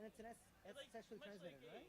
it's sexually transmitted, right?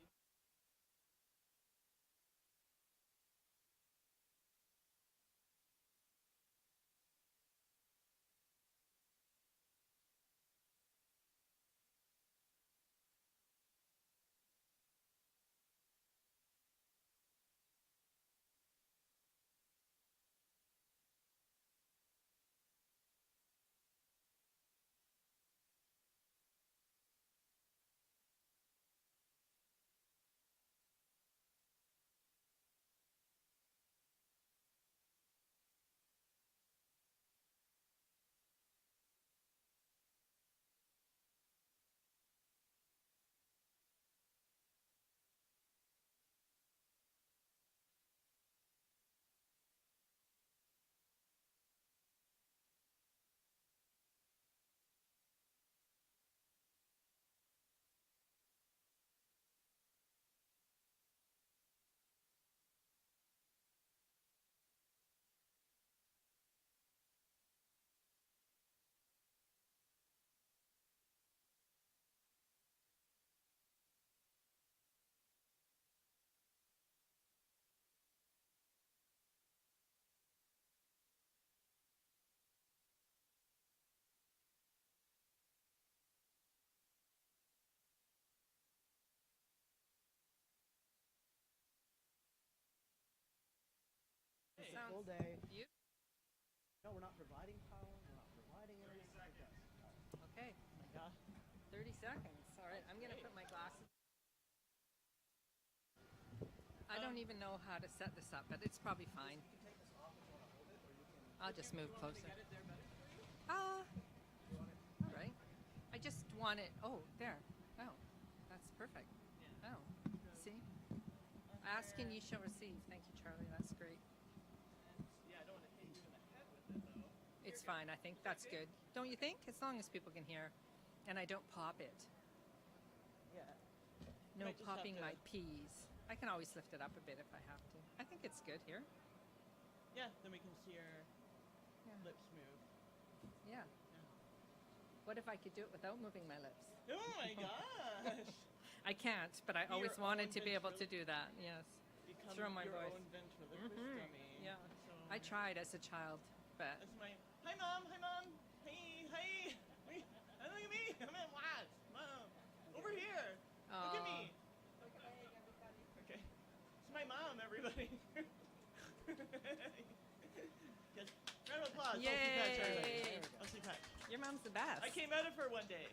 It's a full day. No, we're not providing power. We're not providing internet. Okay. Oh my God. 30 seconds. All right, I'm going to put my glasses. I don't even know how to set this up, but it's probably fine. I'll just move closer. All right. I just want it. Oh, there. Oh, that's perfect. Oh, see? Ask and you shall receive. Thank you, Charlie. That's great. Yeah, I don't want to hit you in the head with it, though. It's fine. I think that's good. Don't you think? As long as people can hear. And I don't pop it. Yeah. No Might just popping have my to- peas. I can always lift it up a bit if I have to. I think it's good here. Yeah, then we can see your Yeah. lips move. Yeah. What if I could do it without moving my lips? Oh my gosh! I can't, but I Be always your wanted own to be able to ventrilo- do that. Yes. Become Through my your voice. own ventriloquist dummy. Yeah. So, I tried as a child, but That's my. Hi, mom. Hi, mom. Hey, hey. Wait, look at me. I'm in WOTS. Mom, over here. Look at me. Okay. It's my mom, everybody. Yes. Round of applause. Yay. Elsie Petch, everybody. Elsie Petch. Your mom's the best. I came out of her one day.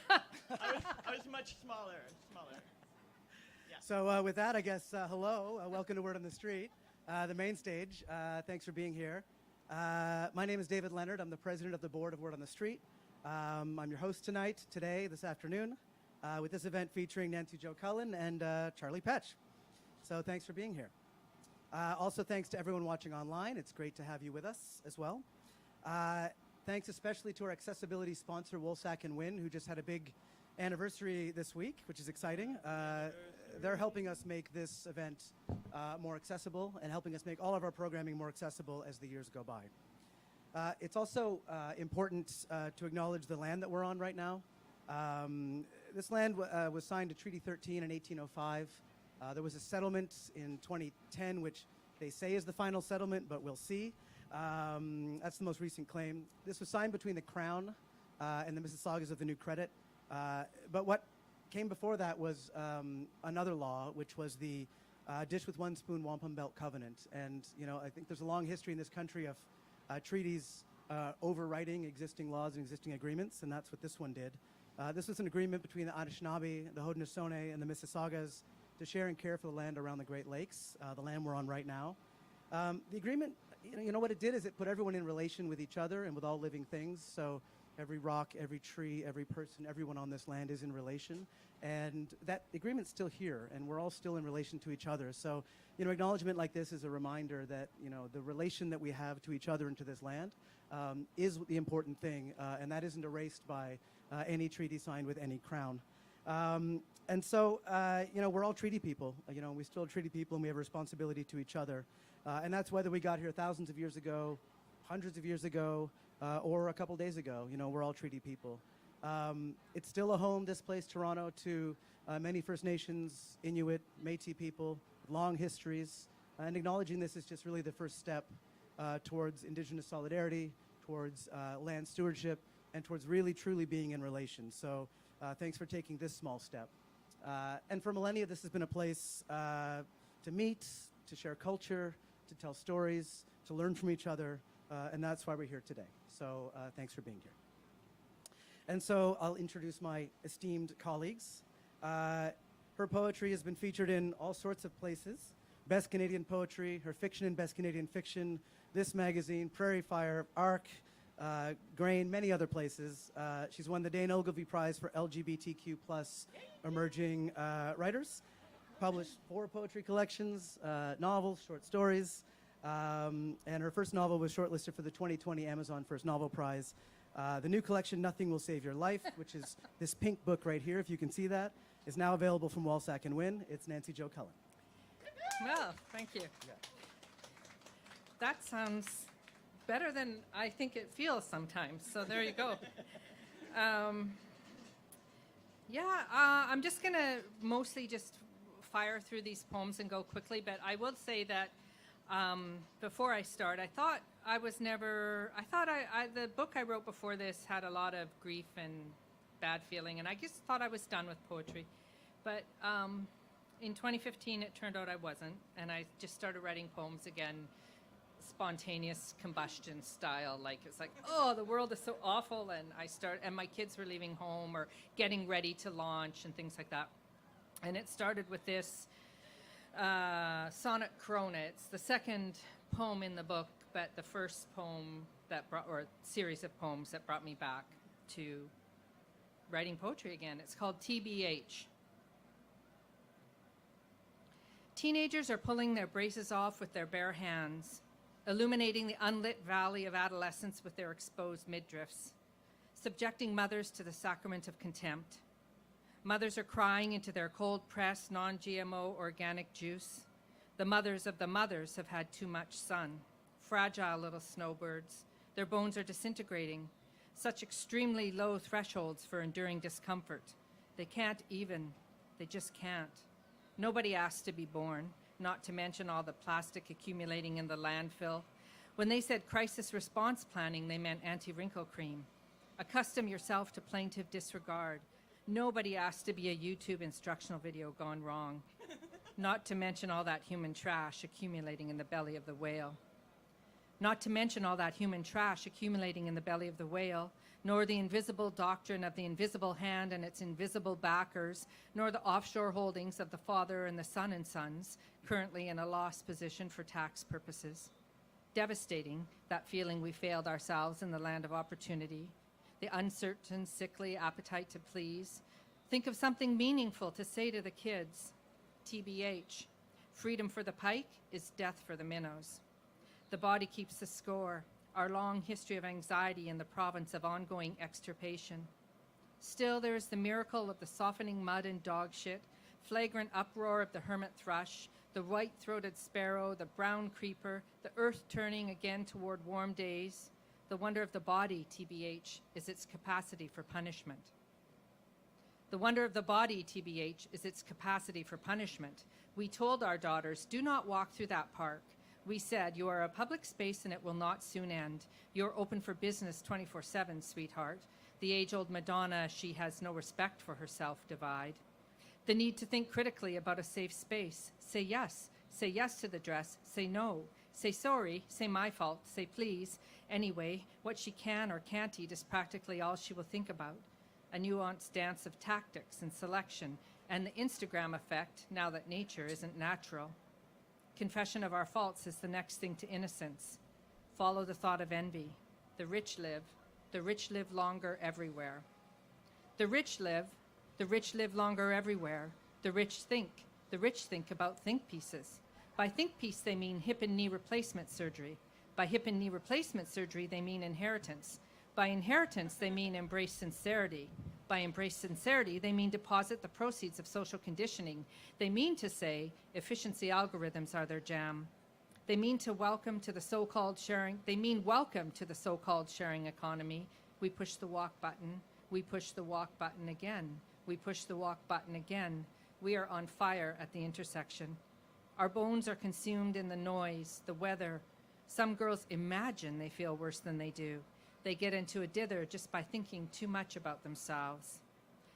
I was much smaller. So with that, I guess, hello. Welcome to Word on the Street, the main stage. Thanks for being here. My name is David Leonard. I'm the president of the board of Word on the Street. I'm your host tonight, this afternoon, with this event featuring Nancy Jo Cullen and Charlie Petch. So thanks for being here. Also, thanks to everyone watching online. It's great to have you with us as well. Thanks especially to our accessibility sponsor, Woolsack and Wynn, who just had a big anniversary this week, which is exciting. They're helping us make this event more accessible and helping us make all of our programming more accessible as the years go by. It's also important to acknowledge the land that we're on right now. This land was signed to Treaty 13 in 1805. There was a settlement in 2010, which they say is the final settlement, but we'll see. That's the most recent claim. This was signed between the Crown and the Mississaugas of the New Credit. But what came before that was another law, which was the Dish with One Spoon Wampum Belt Covenant. And, you know, I think there's a long history in this country of treaties overwriting existing laws and existing agreements, and that's what this one did. This was an agreement between the Anishinaabe, the Haudenosaunee, and the Mississaugas to share and care for the land around the Great Lakes, the land we're on right now. The agreement, you know what it did is it put everyone in relation with each other and with all living things. So every rock, every tree, every person, everyone on this land is in relation. And that agreement's still here, and we're all still in relation to each other. So, you know, acknowledgement like this is a reminder that, you know, the relation that we have to each other and to this land is the important thing, and that isn't erased by any treaty signed with any crown. And so, you know, we're all treaty people. You know, we still treaty people, and we have a responsibility to each other. And that's whether we got here thousands of years ago, hundreds of years ago, or a couple days ago. You know, we're all treaty people. It's still a home, this place, Toronto, to many First Nations, Inuit, Métis people, long histories. And acknowledging this is just really the first step towards Indigenous solidarity, towards land stewardship, and towards really, truly being in relation. So thanks for taking this small step. And for millennia, this has been a place to meet, to share culture, to tell stories, to learn from each other, and that's why we're here today. So thanks for being here. And so I'll introduce my esteemed colleagues. Her poetry has been featured in all sorts of places. Best Canadian Poetry, her fiction in Best Canadian Fiction, this magazine, Prairie Fire, ARC, Grain, many other places. She's won the Dane Ogilvy Prize for LGBTQ+ emerging writers, published 4 poetry collections, novels, short stories, and her first novel was shortlisted for the 2020 Amazon First Novel Prize. The new collection, Nothing Will Save Your Life, which is this pink book right here, if you can see that, is now available from Walsack and Wynn. It's Nancy Jo Cullen. Well, thank you. Yeah. That sounds better than I think it feels sometimes, so there you go. I'm just going to mostly just fire through these poems and go quickly, but I will say that before I start, I thought the book I wrote before this had a lot of grief and bad feeling, and I just thought I was done with poetry. But in 2015, it turned out I wasn't, and I just started writing poems again, spontaneous combustion style. Like, it's like, oh, the world is so awful, and my kids were leaving home or getting ready to launch and things like that. And it started with this sonnet Corona. It's the second poem in the book, but the first poem or series of poems that brought me back to writing poetry again. It's called TBH. Teenagers are pulling their braces off with their bare hands, illuminating the unlit valley of adolescence with their exposed midriffs, subjecting mothers to the sacrament of contempt. Mothers are crying into their cold-pressed, non-GMO organic juice. The mothers of the mothers have had too much sun. Fragile little snowbirds. Their bones are disintegrating. Such extremely low thresholds for enduring discomfort. They just can't. Nobody asked to be born, not to mention all the plastic accumulating in the landfill. When they said crisis response planning, they meant anti-wrinkle cream. Accustom yourself to plaintive disregard. Nobody asked to be a YouTube instructional video gone wrong, not to mention all that human trash accumulating in the belly of the whale. Not to mention all that human trash accumulating in the belly of the whale, nor the invisible doctrine of the invisible hand and its invisible backers, nor the offshore holdings of the father and the son and sons, currently in a lost position for tax purposes. Devastating, that feeling we failed ourselves in the land of opportunity, the uncertain, sickly appetite to please. Think of something meaningful to say to the kids. TBH, freedom for the pike is death for the minnows. The body keeps the score, our long history of anxiety in the province of ongoing extirpation. Still, there is the miracle of the softening mud and dog shit, flagrant uproar of the hermit thrush, the white-throated sparrow, the brown creeper, the earth turning again toward warm days. The wonder of the body, TBH, is its capacity for punishment. The wonder of the body, TBH, is its capacity for punishment. We told our daughters, do not walk through that park. We said, you are a public space and it will not soon end. You're open for business 24/7, sweetheart. The age-old Madonna, she has no respect for herself divide. The need to think critically about a safe space. Say yes to the dress, say no. Say sorry, say my fault, say please. Anyway, what she can or can't eat is practically all she will think about. A nuanced dance of tactics and selection, and the Instagram effect, now that nature isn't natural. Confession of our faults is the next thing to innocence. Follow the thought of envy. The rich live longer everywhere. The rich live longer everywhere. The rich think about think pieces. By think piece, they mean hip and knee replacement surgery. By hip and knee replacement surgery, they mean inheritance. By inheritance, they mean embrace sincerity. By embrace sincerity, they mean deposit the proceeds of social conditioning. They mean to say efficiency algorithms are their jam. They mean welcome to the so-called sharing economy. We push the walk button. We push the walk button again. We push the walk button again. We are on fire at the intersection. Our bones are consumed in the noise, the weather. Some girls imagine they feel worse than they do. They get into a dither just by thinking too much about themselves.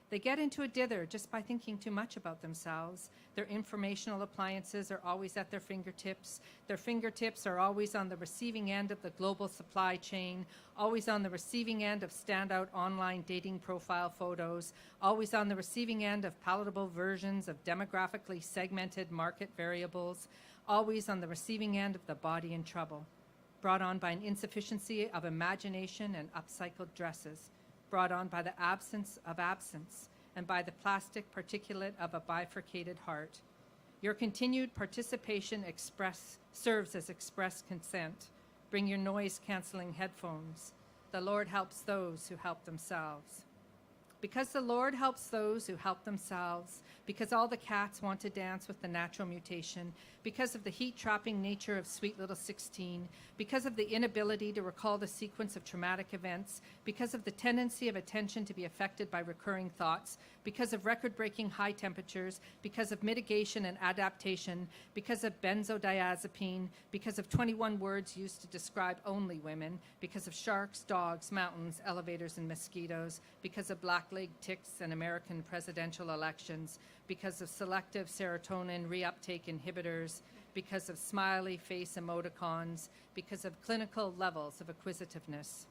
They get into a dither just by thinking too much about themselves. Their informational appliances are always at their fingertips. Their fingertips are always on the receiving end of the global supply chain, always on the receiving end of standout online dating profile photos, always on the receiving end of palatable versions of demographically segmented market variables, always on the receiving end of the body in trouble, brought on by an insufficiency of imagination and upcycled dresses, brought on by the absence of absence and by the plastic particulate of a bifurcated heart. Your continued participation serves as express consent. Bring your noise-canceling headphones. The Lord helps those who help themselves. Because the Lord helps those who help themselves, because all the cats want to dance with the natural mutation, because of the heat-trapping nature of Sweet Little 16, because of the inability to recall the sequence of traumatic events, because of the tendency of attention to be affected by recurring thoughts, because of record-breaking high temperatures, because of mitigation and adaptation, because of benzodiazepine, because of 21 words used to describe only women, because of sharks, dogs, mountains, elevators, and mosquitoes, because of black-legged ticks and American presidential elections, because of selective serotonin reuptake inhibitors, because of smiley face emoticons, because of clinical levels of acquisitiveness.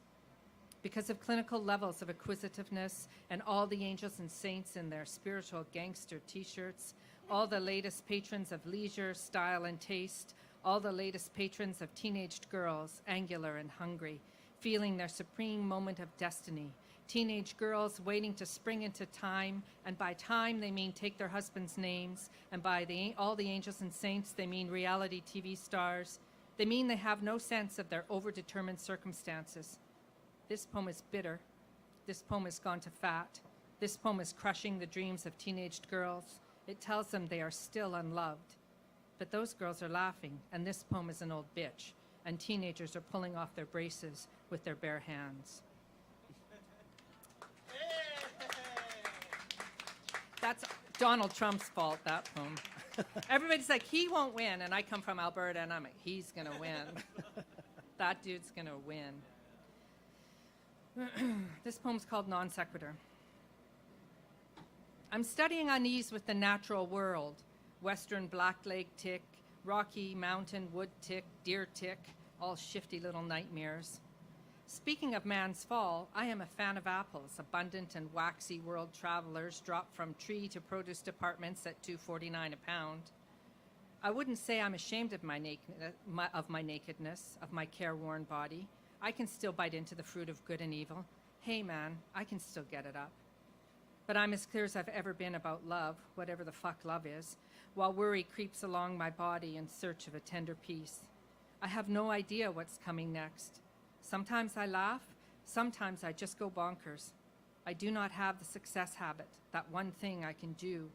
Because of clinical levels of acquisitiveness and all the angels and saints in their spiritual gangster t-shirts, all the latest patrons of leisure, style, and taste, all the latest patrons of teenaged girls, angular and hungry, feeling their supreme moment of destiny, teenage girls waiting to spring into time, and by time they mean take their husbands' names, and by all the angels and saints they mean reality TV stars. They mean they have no sense of their overdetermined circumstances. This poem is bitter. This poem has gone to fat. This poem is crushing the dreams of teenaged girls. It tells them they are still unloved. But those girls are laughing, and this poem is an old bitch, and teenagers are pulling off their braces with their bare hands. That's Donald Trump's fault, that poem. Everybody's like, he won't win, and I come from Alberta, and I'm like, he's gonna win. That dude's gonna win. This poem's called Non Sequitur. I'm studying unease with the natural world, western black-leg tick, rocky mountain wood tick, deer tick, all shifty little nightmares. Speaking of man's fall, I am a fan of apples, abundant and waxy world travelers drop from tree to produce departments at $2.49 a pound. I wouldn't say I'm ashamed of my nakedness, of my careworn body. I can still bite into the fruit of good and evil. Hey man, I can still get it up. But I'm as clear as I've ever been about love, whatever the fuck love is, while worry creeps along my body in search of a tender peace. I have no idea what's coming next. Sometimes I laugh, sometimes I just go bonkers. I do not have the success habit, that one thing I can do.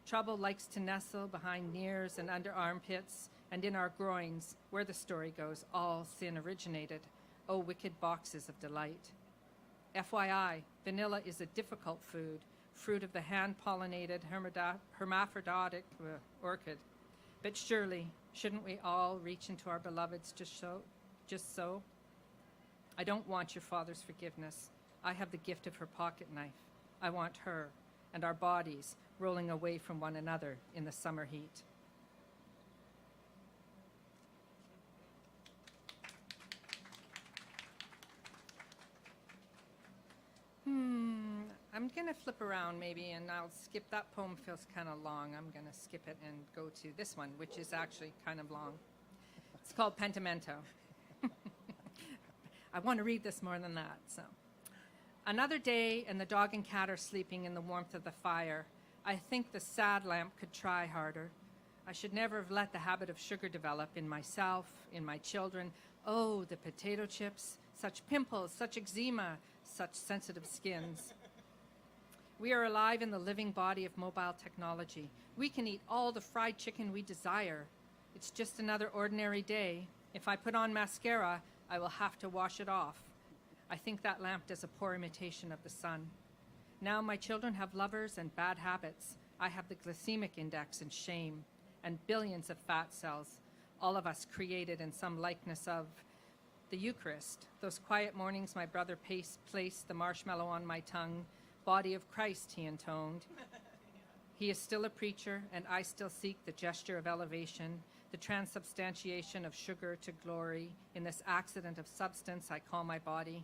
Trouble likes to nestle behind knees and under armpits, and in our groins, where the story goes, all sin originated. Oh, wicked boxes of delight. FYI, vanilla is a difficult food, fruit of the hand-pollinated hermaphroditic orchid. But surely, shouldn't we all reach into our beloveds just so? I don't want your father's forgiveness. I have the gift of her pocket knife. I want her and our bodies rolling away from one another in the summer heat. I'm going to flip around maybe, and I'll skip. That poem feels kind of long. I'm going to skip it and go to this one, which is actually kind of long. It's called Pentimento. I want to read this more than that. So, another day, and the dog and cat are sleeping in the warmth of the fire. I think the sad lamp could try harder. I should never have let the habit of sugar develop in myself, in my children. Oh, the potato chips, such pimples, such eczema, such sensitive skins. We are alive in the living body of mobile technology. We can eat all the fried chicken we desire. It's just another ordinary day. If I put on mascara, I will have to wash it off. I think that lamp does a poor imitation of the sun. Now my children have lovers and bad habits. I have the glycemic index and shame, and billions of fat cells, all of us created in some likeness of the Eucharist. Those quiet mornings my brother placed the marshmallow on my tongue. Body of Christ, he intoned. He is still a preacher, and I still seek the gesture of elevation, the transubstantiation of sugar to glory in this accident of substance I call my body.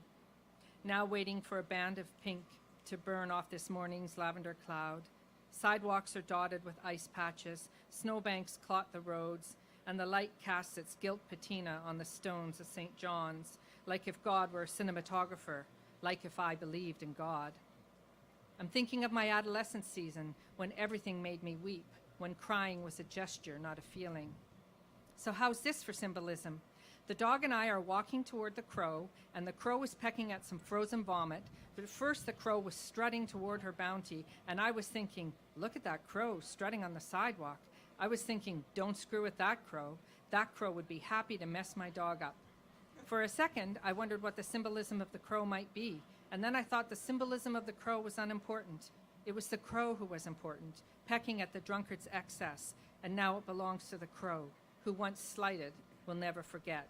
Now waiting for a band of pink to burn off this morning's lavender cloud. Sidewalks are dotted with ice patches, snowbanks clot the roads, and the light casts its gilt patina on the stones of St. John's, like if God were a cinematographer, like if I believed in God. I'm thinking of my adolescent season, when everything made me weep, when crying was a gesture, not a feeling. So how's this for symbolism? The dog and I are walking toward the crow, and the crow is pecking at some frozen vomit, but at first the crow was strutting toward her bounty, and I was thinking, look at that crow strutting on the sidewalk. I was thinking, don't screw with that crow. That crow would be happy to mess my dog up. For a second, I wondered what the symbolism of the crow might be, and then I thought the symbolism of the crow was unimportant. It was the crow who was important, pecking at the drunkard's excess, and now it belongs to the crow, who once slighted will never forget.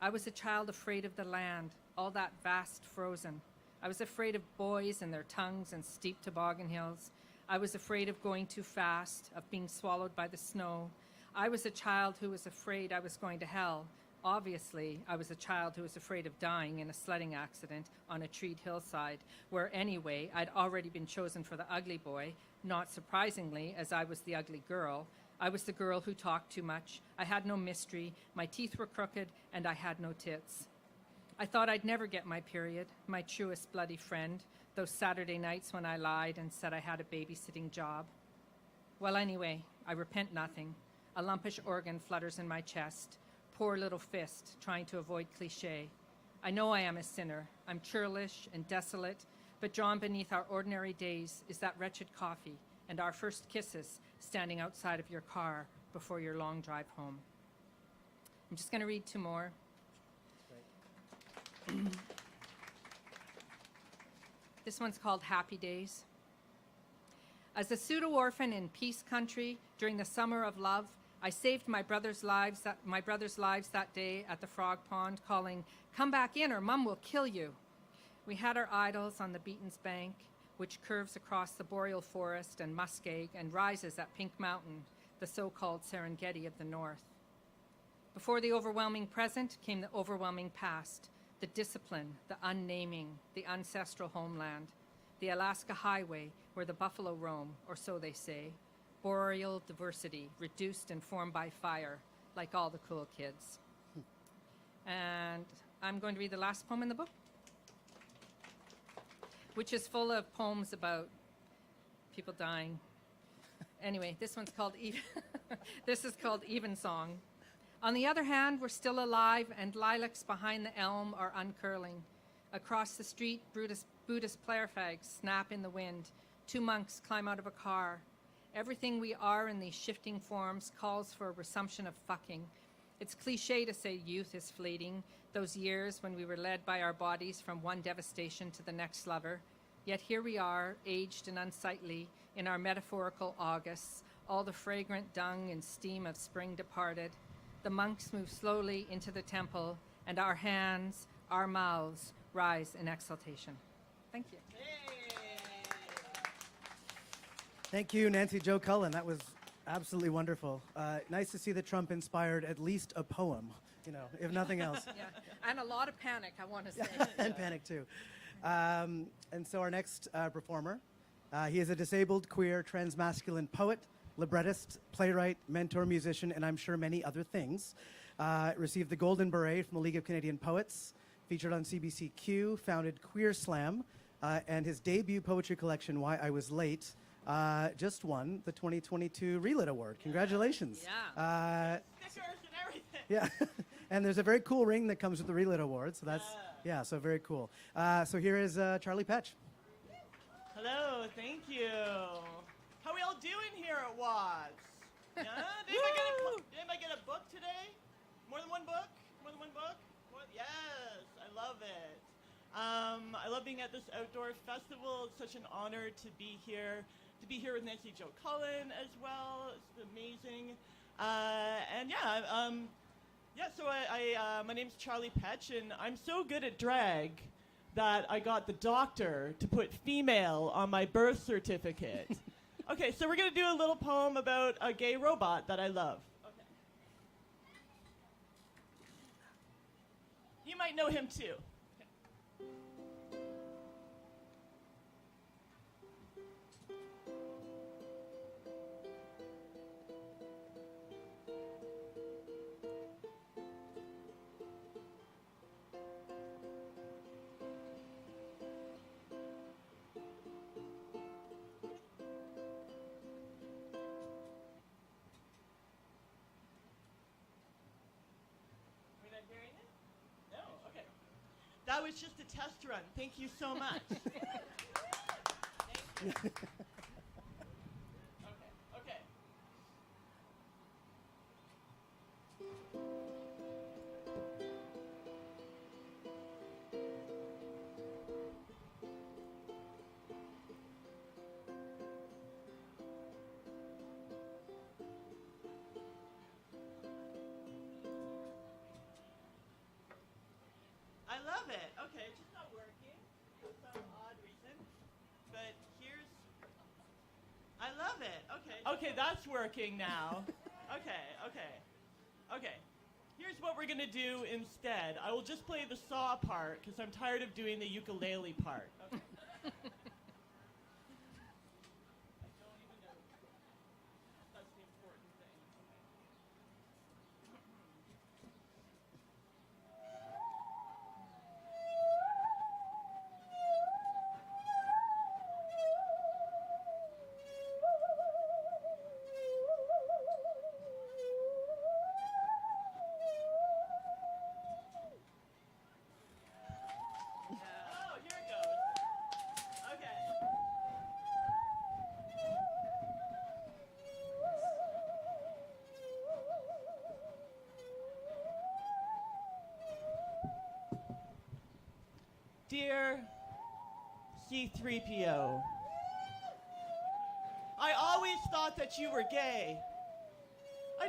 I was a child afraid of the land, all that vast frozen. I was afraid of boys and their tongues and steep toboggan hills. I was afraid of going too fast, of being swallowed by the snow. I was a child who was afraid I was going to hell. Obviously, I was a child who was afraid of dying in a sledding accident on a treed hillside, where anyway, I'd already been chosen for the ugly boy, not surprisingly, as I was the ugly girl. I was the girl who talked too much. I had no mystery, my teeth were crooked, and I had no tits. I thought I'd never get my period, my truest bloody friend, those Saturday nights when I lied and said I had a babysitting job. Well, anyway, I repent nothing. A lumpish organ flutters in my chest. Poor little fist, trying to avoid cliché. I know I am a sinner. I'm churlish and desolate, but drawn beneath our ordinary days is that wretched coffee and our first kisses standing outside of your car before your long drive home. I'm just going to read two more. This one's called Happy Days. As a pseudo-orphan in peace country during the summer of love, I saved my brother's lives that day at the frog pond, calling, "Come back in or Mum will kill you." We had our idols on the Beaton's bank, which curves across the boreal forest and muskeg and rises at Pink Mountain, the so-called Serengeti of the north. Before the overwhelming present came the overwhelming past, the discipline, the unnaming, the ancestral homeland, the Alaska Highway where the buffalo roam, or so they say, boreal diversity reduced and formed by fire, like all the cool kids. And I'm going to read the last poem in the book, which is full of poems about people dying. Anyway, this one's called this is called Evensong. On the other hand, we're still alive, and lilacs behind the elm are uncurling. Across the street, Buddhist prayer flags snap in the wind. Two monks climb out of a car. Everything we are in these shifting forms calls for a resumption of fucking. It's cliche to say youth is fleeting, those years when we were led by our bodies from one devastation to the next lover. Yet here we are, aged and unsightly, in our metaphorical Augusts, all the fragrant dung and steam of spring departed. The monks move slowly into the temple, and our hands, our mouths, rise in exaltation. Thank you. Thank you, Nancy Jo Cullen. That was absolutely wonderful. Nice to see that Trump inspired at least a poem, if nothing else. Yeah, and a lot of panic, I want to say. And panic, too. And so our next performer, he is a disabled, queer, transmasculine poet, librettist, playwright, mentor, musician, and I'm sure many other things. Received the Golden Beret from the League of Canadian Poets, featured on CBCQ, founded Queer Slam, and his debut poetry collection, Why I Was Late, just won the 2022 Relit Award. Congratulations. Yeah. Stickers and everything. Yeah. And there's a very cool ring that comes with the Relit Award, so that's, so very cool. So here is Charlie Petch. Hello, thank you. How we all doing here at WOTS? Yeah? Did anybody get a book today? More than one book? More than one book? What? Yes, I love it. being at this outdoor festival. It's such an honor to be here with Nancy Jo Cullen as well. It's amazing. And yeah, so my name's Charlie Petch, and I'm so good at drag that I got the doctor to put female on my birth certificate. Okay, so we're going to do a little poem about a gay robot that I love. Okay. You might know him too. That was just a test run. Thank you so much. Thank you. Okay. I love it. Okay, it's just not working for some odd reason. But I love it. Okay. Okay, that's working now. Okay. Here's what we're going to do instead. I will just play the saw part because I'm tired of doing the ukulele part. Okay. Dear C-3PO, I always thought that you were gay. I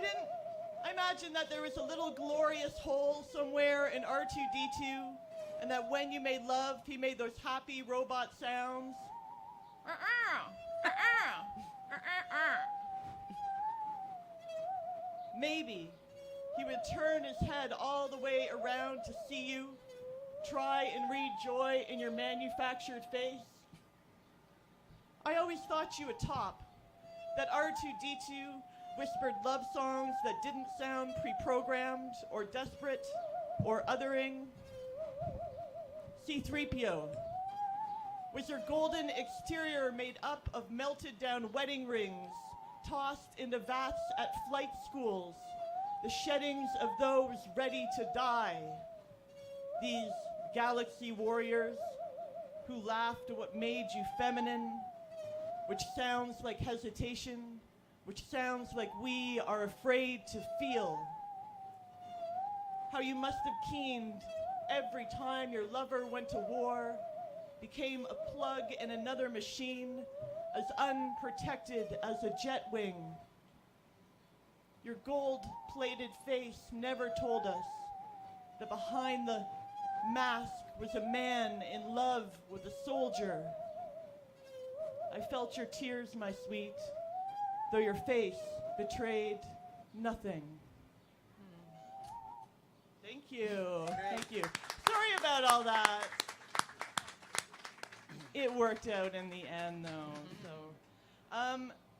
imagined that there was a little glorious hole somewhere in R2-D2, and that when you made love, he made those happy robot sounds. Maybe he would turn his head all the way around to see you, try and read joy in your manufactured face. I always thought you a top, that R2-D2 whispered love songs that didn't sound pre-programmed or desperate or othering. C-3PO, was your golden exterior made up of melted down wedding rings, tossed into vats at flight schools, the sheddings of those ready to die? These galaxy warriors who laughed at what made you feminine, which sounds like hesitation, which sounds like we are afraid to feel. How you must have keened every time your lover went to war, became a plug in another machine, as unprotected as a jet wing. Your gold-plated face never told us that behind the mask was a man in love with a soldier. I felt your tears, my sweet, though your face betrayed nothing. Thank you. Great. Thank you. Sorry about all that. It worked out in the end, though. So,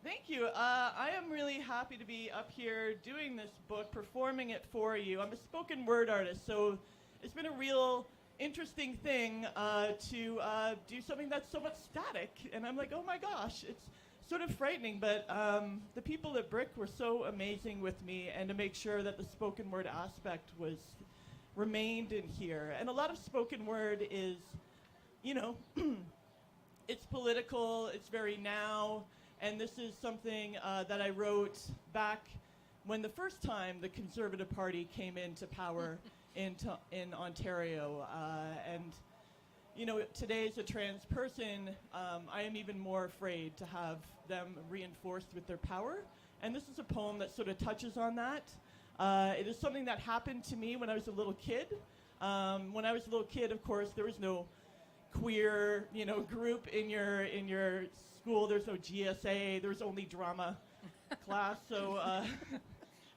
thank you. I am really happy to be up here doing this book, performing it for you. I'm a spoken word artist, so it's been a real interesting thing to do something that's somewhat static. And I'm like, oh my gosh, it's sort of frightening. But the people at Brick were so amazing with me, and to make sure that the spoken word aspect remained in here. And a lot of spoken word is, you know, it's political, it's very now, and this is something that I wrote back when the first time the Conservative Party came into power in Ontario. And today as a trans person, I am even more afraid to have them reinforced with their power. And this is a poem that sort of touches on that. It is something that happened to me when I was a little kid. When I was a little kid, of course, there was no queer, group in your school. There's no GSA. There was only drama class. So,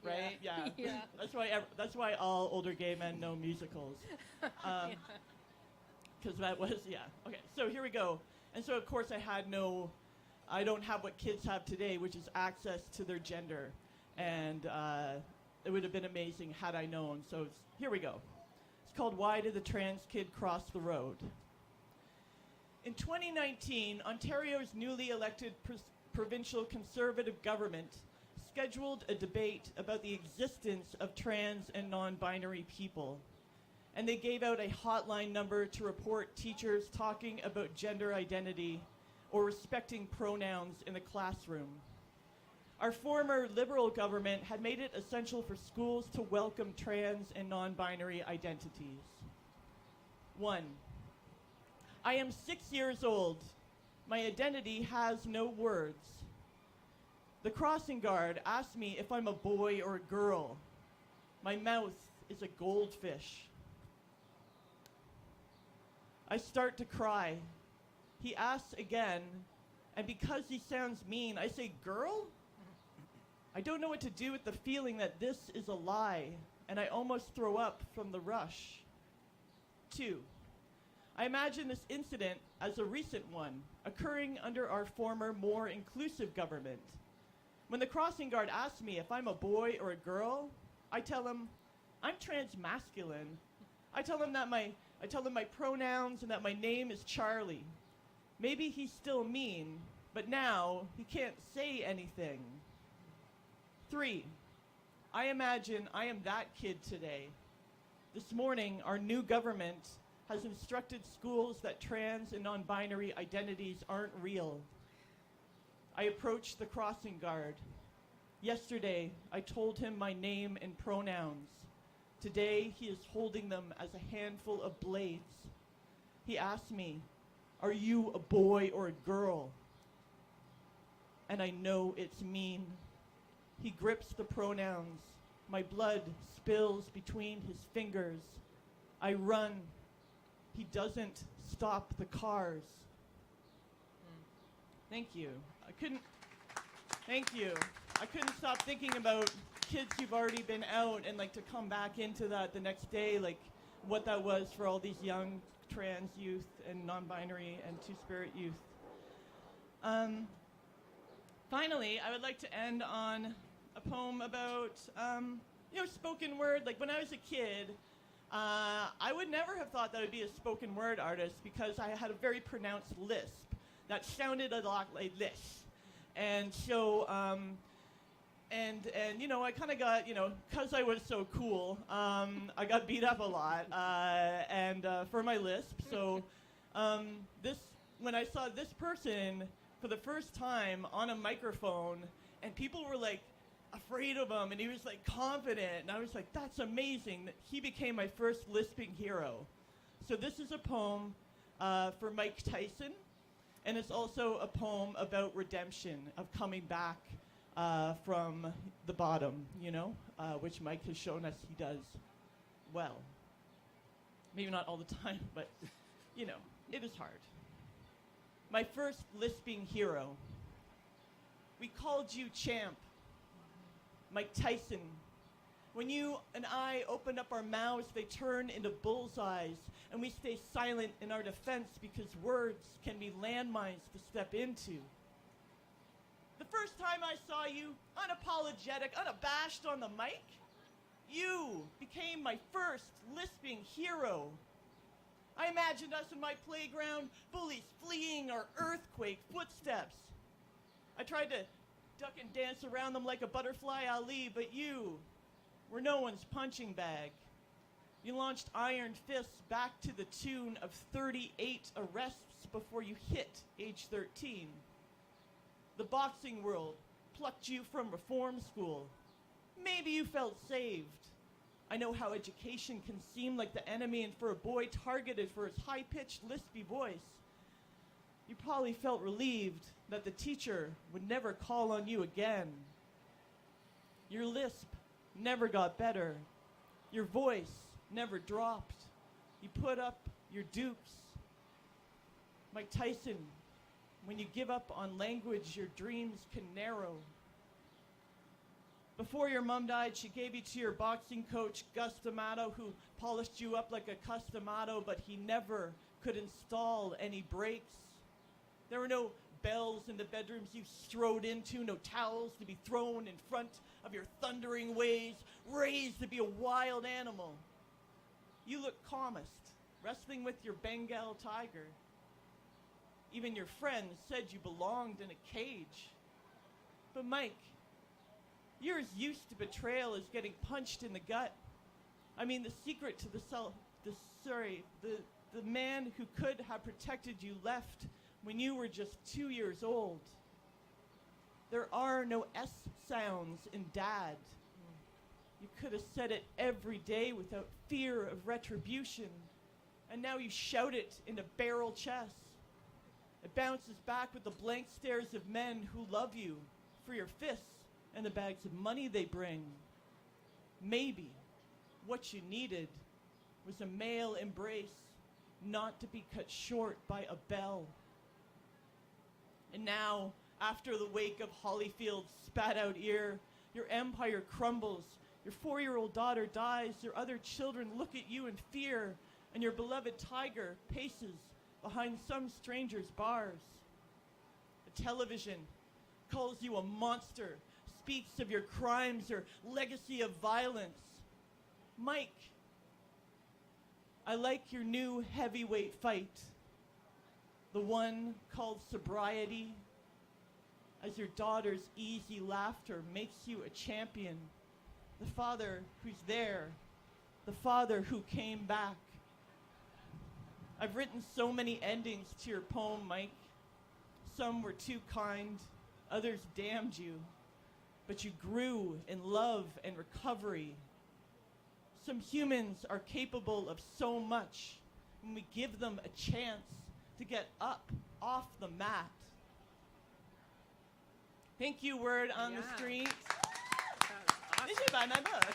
right? Yeah. Yeah. That's why all older gay men know musicals. Because that was, okay, so here we go. And so, of course, I don't have what kids have today, which is access to their gender. And it would have been amazing had I known. So here we go. It's called Why Did the Trans Kid Cross the Road? In 2019, Ontario's newly elected provincial Conservative government scheduled a debate about the existence of trans and non-binary people. And they gave out a hotline number to report teachers talking about gender identity or respecting pronouns in the classroom. Our former Liberal government had made it essential for schools to welcome trans and non-binary identities. 1. I am 6 years old. My identity has no words. The crossing guard asked me if I'm a boy or a girl. My mouth is a goldfish. I start to cry. He asks again, and because he sounds mean, I say, girl? I don't know what to do with the feeling that this is a lie, and I almost throw up from the rush. 2. I imagine this incident as a recent one, occurring under our former, more inclusive government. When the crossing guard asks me if I'm a boy or a girl, I tell him, I'm transmasculine. I tell him my pronouns and that my name is Charlie. Maybe he's still mean, but now he can't say anything. 3. I imagine I am that kid today. This morning, our new government has instructed schools that trans and non-binary identities aren't real. I approached the crossing guard. Yesterday, I told him my name and pronouns. Today, he is holding them as a handful of blades. He asked me, are you a boy or a girl? And I know it's mean. He grips the pronouns. My blood spills between his fingers. I run. He doesn't stop the cars. Thank you. Thank you. I couldn't stop thinking about kids who've already been out and to come back into that the next day, what that was for all these young trans youth and non-binary and two-spirit youth. Finally, I would like to end on a poem about, spoken word. When I was a kid, I would never have thought that I'd be a spoken word artist because I had a very pronounced lisp that sounded a lot like this. And so, I kind of got, because I was so cool, I got beat up a lot for my lisp. So when I saw this person for the first time on a microphone, and people were afraid of him, and he was confident, and I was that's amazing. He became my first lisping hero. So this is a poem for Mike Tyson, and it's also a poem about redemption, of coming back from the bottom, which Mike has shown us he does well. Maybe not all the time, but, it is hard. My first lisping hero. We called you champ, Mike Tyson. When you and I opened up our mouths, they turn into bullseyes, and we stay silent in our defense because words can be landmines to step into. The first time I saw you, unapologetic, unabashed on the mic, you became my first lisping hero. I imagined us in my playground, bullies fleeing our earthquake footsteps. I tried to duck and dance around them like a butterfly Ali, but you were no one's punching bag. You launched iron fists back to the tune of 38 arrests before you hit age 13. The boxing world plucked you from reform school. Maybe you felt saved. I know how education can seem like the enemy, and for a boy targeted for his high-pitched, lispy voice, you probably felt relieved that the teacher would never call on you again. Your lisp never got better. Your voice never dropped. You put up your dukes. Mike Tyson, when you give up on language, your dreams can narrow. Before your mom died, she gave you to your boxing coach, Gus D'Amato, who polished you up like a Customato, but he never could install any brakes. There were no bells in the bedrooms you strode into, no towels to be thrown in front of your thundering ways, raised to be a wild animal. You look calmest, wrestling with your Bengal tiger. Even your friends said you belonged in a cage. But Mike, you're as used to betrayal as getting punched in the gut. I mean, the secret to the man who could have protected you left when you were just 2 years old. There are no S sounds in dad. You could have said it every day without fear of retribution, and now you shout it in a barrel chest. It bounces back with the blank stares of men who love you for your fists and the bags of money they bring. Maybe what you needed was a male embrace, not to be cut short by a bell. And now, after the wake of Hollyfield's spat-out ear, your empire crumbles, your 4-year-old daughter dies, your other children look at you in fear, and your beloved tiger paces behind some stranger's bars. The television calls you a monster, speaks of your crimes or legacy of violence. Mike, I like your new heavyweight fight, the one called sobriety, as your daughter's easy laughter makes you a champion, the father who's there, the father who came back. I've written so many endings to your poem, Mike. Some were too kind, others damned you, but you grew in love and recovery. Some humans are capable of so much when we give them a chance to get up off the mat. Thank you, Word on the Street. Awesome. Did you buy my book?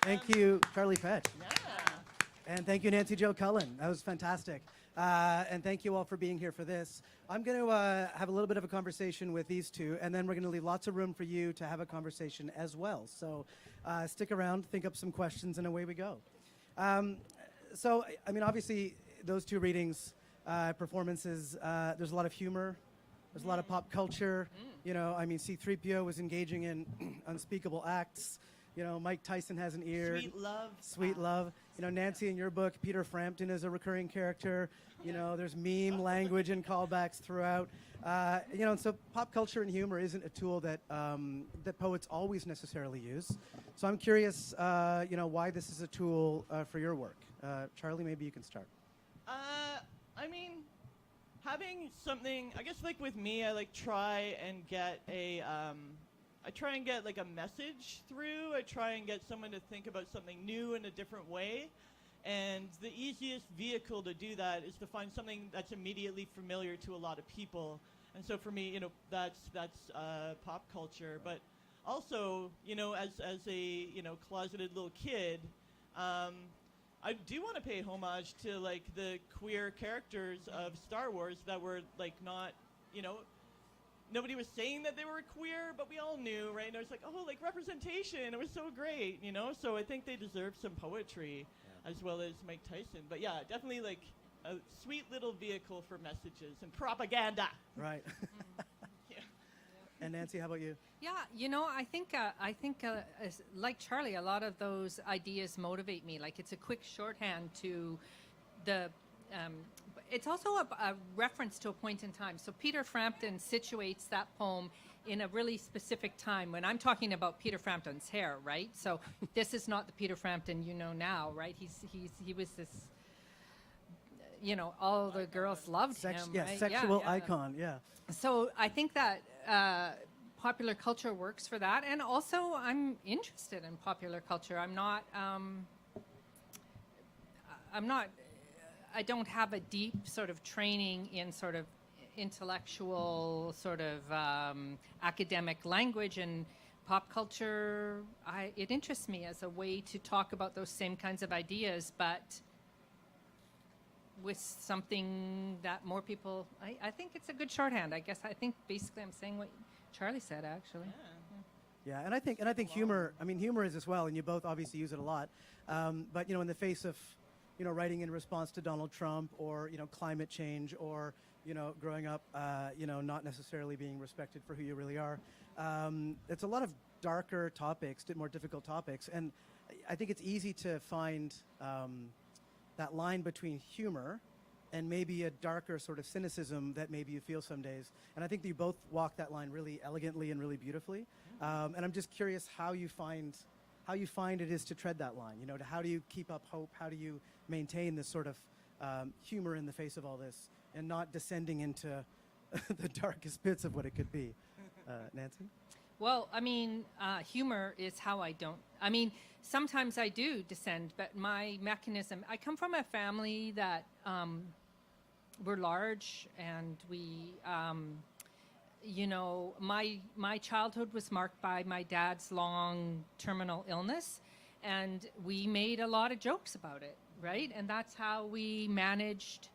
Thank you, Charlie Petch. Yeah. And thank you, Nancy Jo Cullen. That was fantastic. And thank you all for being here for this. I'm going to have a little bit of a conversation with these two, and then we're going to leave lots of room for you to have a conversation as well. So stick around, think up some questions, and away we go. So, I mean, obviously, those two readings, performances, there's a lot of humor. There's a lot of pop culture. You know, I mean, C-3PO was engaging in unspeakable acts. You know, Mike Tyson has an ear. Sweet love. Sweet love. You know, Nancy, in your book, Peter Frampton is a recurring character. You know, there's meme language and callbacks throughout. You know, and so pop culture and humor isn't a tool that that poets always necessarily use. So I'm curious, you know, why this is a tool for your work. Charlie, maybe you can start. I mean, having something, I guess, like with me, I like try and get a, I try and get like a message through. I try and get someone to think about something new in a different way. And the easiest vehicle to do that is to find something that's immediately familiar to a lot of people. And so for me, you know, that's pop culture. But also, you know, as a, you know, closeted little kid, I do want to pay homage to like the queer characters of Star Wars that were like not, you know, nobody was saying that they were queer, but we all knew, right? And it was like, oh, like representation, it was so great, you know? So I think they deserve some poetry as well as Mike Tyson. But yeah, definitely like a sweet little vehicle for messages and propaganda. Right. Yeah. And Nancy, how about you? Yeah, you know, I think like Charlie, a lot of those ideas motivate me. Like it's a quick shorthand to the. It's also a reference to a point in time. So Peter Frampton situates that poem in a really specific time when I'm talking about Peter Frampton's hair, right? So this is not the Peter Frampton you know now, right? He was this, you know, all the girls loved him, Yeah, right? sexual icon, yeah. So I think that popular culture works for that, and also I'm interested in popular culture. I don't have a deep sort of training in sort of intellectual sort of academic language, and pop culture, it interests me as a way to talk about those same kinds of ideas, but with something that more people, I think it's a good shorthand. I guess I think basically I'm saying what Charlie said, actually. Yeah, and I think humor, I mean, humor is as well, and you both obviously use it a lot. But, in the face of, writing in response to Donald Trump or, climate change or, growing up, not necessarily being respected for who you really are, it's a lot of darker topics, more difficult topics. And I think it's easy to find that line between humor and maybe a darker sort of cynicism that maybe you feel some days. And I think that you both walk that line really elegantly and really beautifully. And I'm just curious how you find it is to tread that line. How do you keep up hope? How do you maintain this sort of humor in the face of all this and not descending into the darkest bits of what it could be? Nancy? Well, I mean, humor is how I don't. I mean, sometimes I do descend, but my mechanism. I come from a family that we're large, and we, my childhood was marked by my dad's long terminal illness, and we made a lot of jokes about it, right? And that's how we managed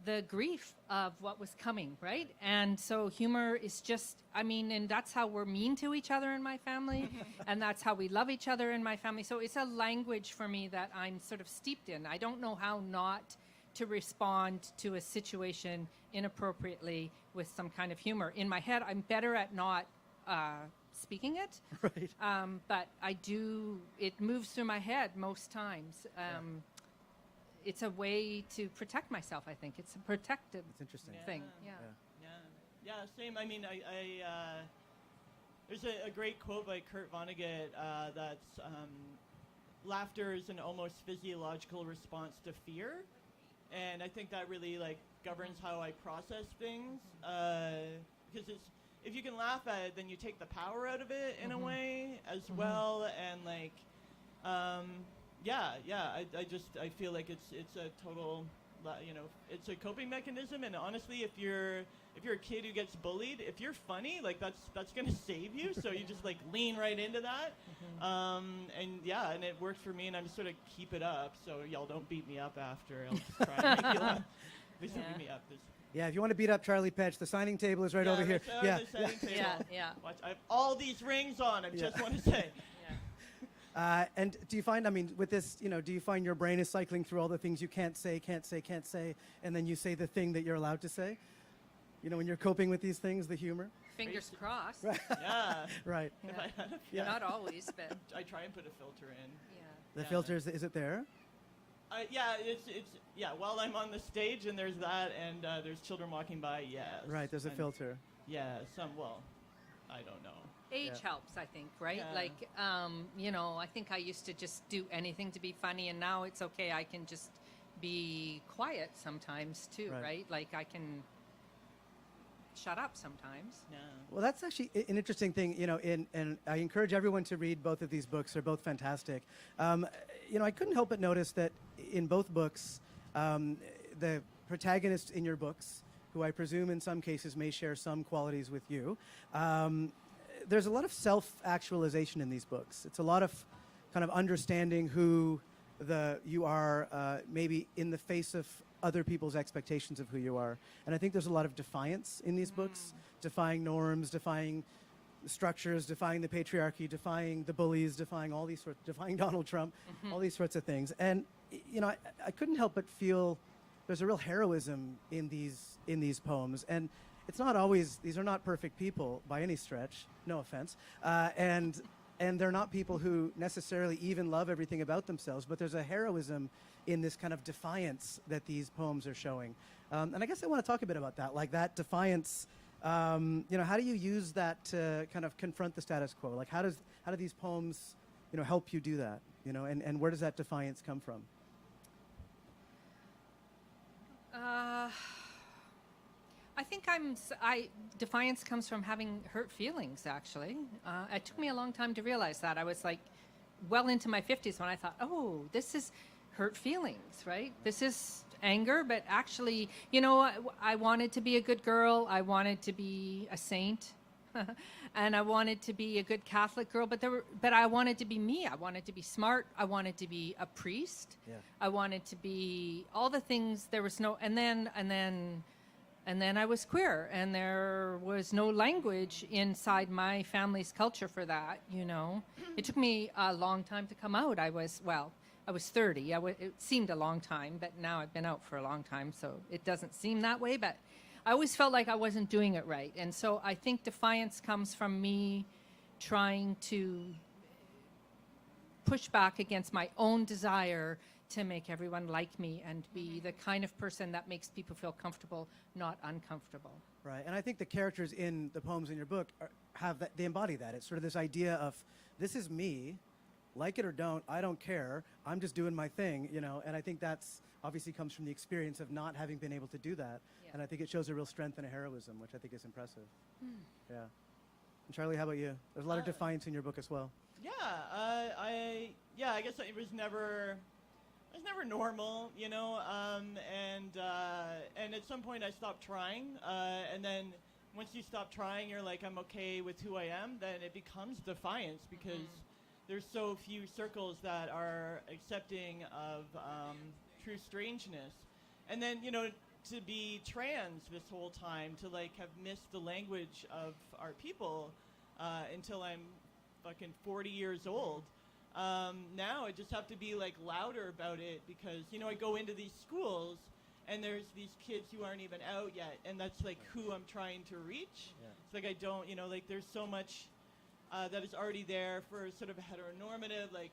the grief of what was coming, right? And so humor is just, and that's how we're mean to each other in my family, and that's how we love each other in my family. So it's a language for me that I'm sort of steeped in. I don't know how not to respond to a situation inappropriately with some kind of humor. In my head, I'm better at not speaking it, right? But I do, it moves through my head most times. It's a way to protect myself, I think. It's a protective thing. Yeah, same. I mean, there's a great quote by Kurt Vonnegut that's laughter is an almost physiological response to fear. And I think that really governs how I process things. Because if you can laugh at it, then you take the power out of it in a way as well. And I feel like it's a total, it's a coping mechanism. And honestly, if you're a kid who gets bullied, if you're funny, that's gonna save you. So you just lean right into that. And it works for me, and I'm just sort of keep it up. So y'all don't beat me up after. I'll just try and make you laugh. Please don't beat me up. Yeah, if you want to beat up Charlie Petch, the signing table is right over here. The signing table. Watch, I have all these rings on. I just want to say. And do you find, with this, do you find your brain is cycling through all the things you can't say, and then you say the thing that you're allowed to say? When you're coping with these things, the humor? Fingers crossed. Right. Yeah. Right. Not always, but I try and put a filter in. The filter, is it there? It's while I'm on the stage and there's that, and there's children walking by, yes. Right, there's a filter. Yeah, I don't know. Age helps, I think, right? I think I used to just do anything to be funny, and now it's okay. I can just be quiet sometimes too, right? I can shut up sometimes. Yeah. Well, that's actually an interesting thing, and I encourage everyone to read both of these books. They're both fantastic. I couldn't help but notice that in both books, the protagonists in your books, who I presume in some cases may share some qualities with you, there's a lot of self-actualization in these books. It's a lot of kind of understanding who you are, maybe in the face of other people's expectations of who you are. And I think there's a lot of defiance in these books, defying norms, defying structures, defying the patriarchy, defying the bullies, defying Donald Trump, all these sorts of things. And I couldn't help but feel there's a real heroism in these poems. And it's not always, these are not perfect people by any stretch, no offense. And they're not people who necessarily even love everything about themselves, but there's a heroism in this kind of defiance that these poems are showing. And I guess I want to talk a bit about that, that defiance. How do you use that to kind of confront the status quo? How do these poems, help you do that? And where does that defiance come from? I think defiance comes from having hurt feelings, actually. It took me a long time to realize that. I was like well into my 50s when I thought, oh, this is hurt feelings, right? This is anger, but actually, I wanted to be a good girl. I wanted to be a saint. And I wanted to be a good Catholic girl, but I wanted to be me. I wanted to be smart. I wanted to be a priest. Yeah. I wanted to be all the things. There was no, and then I was queer, and there was no language inside my family's culture for that. It took me a long time to come out. I was 30. It seemed a long time, but now I've been out for a long time, so it doesn't seem that way. But I always felt like I wasn't doing it right. And so I think defiance comes from me trying to push back against my own desire to make everyone like me and be the kind of person that makes people feel comfortable, not uncomfortable. Right, and I think the characters in the poems in your book they embody that. It's sort of this idea of, this is me, like it or don't, I don't care, I'm just doing my thing, and I think that's obviously comes from the experience of not having been able to do that. Yeah. And I think it shows a real strength and a heroism, which I think is impressive. Yeah. And Charlie, how about you? There's a lot of defiance in your book as well. Yeah, I guess it was never normal, and at some point I stopped trying, and then once you stop trying, you're like, I'm okay with who I am, then it becomes defiance, because there's so few circles that are accepting of true strangeness. And then, to be trans this whole time, to have missed the language of our people until I'm fucking 40 years old. Now I just have to be louder about it, because I go into these schools and there's these kids who aren't even out yet, and that's who I'm trying to reach. Yeah. It's I don't, there's so much that is already there for sort of a heteronormative, I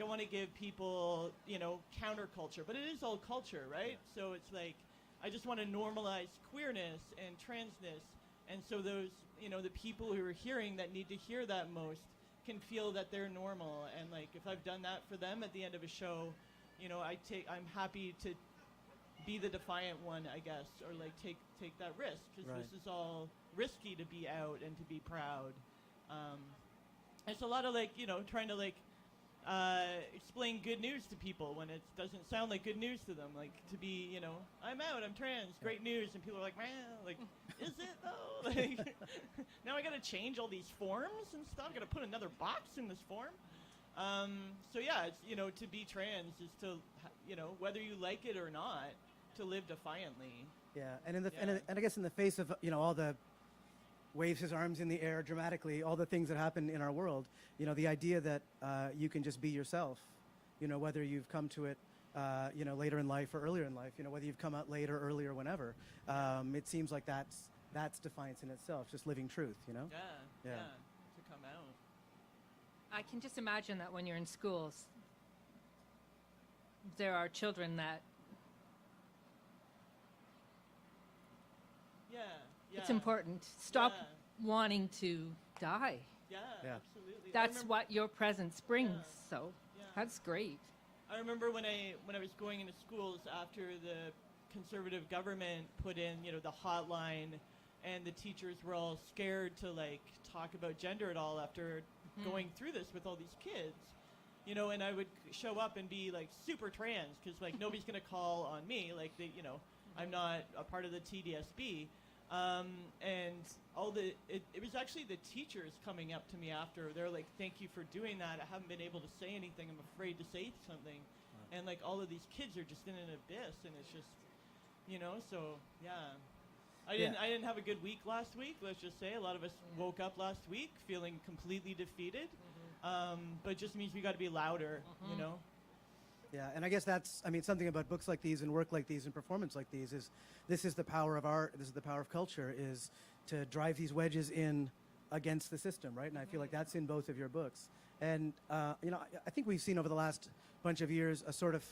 want to give people, counterculture, but it is all culture, right? Yeah. So it's I just want to normalize queerness and transness, and so those, the people who are hearing that need to hear that most can feel that they're normal, and if I've done that for them at the end of a show, I'm happy to be the defiant one, I guess, or take that risk, because right. This is all risky to be out and to be proud. It's a lot of trying to explain good news to people when it doesn't sound like good news to them, to be I'm out, I'm trans, great news, and people are like, man, is it though? Now I gotta change all these forms and stuff, gotta put another box in this form. So yeah, it's to be trans is to whether you like it or not, to live defiantly. Yeah, and and I guess in the face of all the waves his arms in the air dramatically, all the things that happen in our world, the idea that you can just be yourself, whether you've come to it, later in life or earlier in life, whether you've come out later, earlier, whenever, it seems like that's defiance in itself, just living truth, Yeah, to come out. I can just imagine that when you're in schools, there are children that it's important. Stop wanting to die. Yeah, absolutely. That's what your presence brings. So that's great. I remember when I was going into schools after the conservative government put in, the hotline, and the teachers were all scared to talk about gender at all after going through this with all these kids. And I would show up and be super trans, because nobody's gonna call on me, I'm not a part of the TDSB. And it was actually the teachers coming up to me after. They're like, thank you for doing that. I haven't been able to say anything. I'm afraid to say something. And all of these kids are just in an abyss, and it's just, so yeah. I didn't have a good week last week, let's just say. A lot of us woke up last week feeling completely defeated. But it just means we got to be louder, Yeah, and I guess that's, something about books like these and work like these and performance like these is, this is the power of art, this is the power of culture, is to drive these wedges in against the system, right? And I feel like that's in both of your books. And, I think we've seen over the last bunch of years a sort of,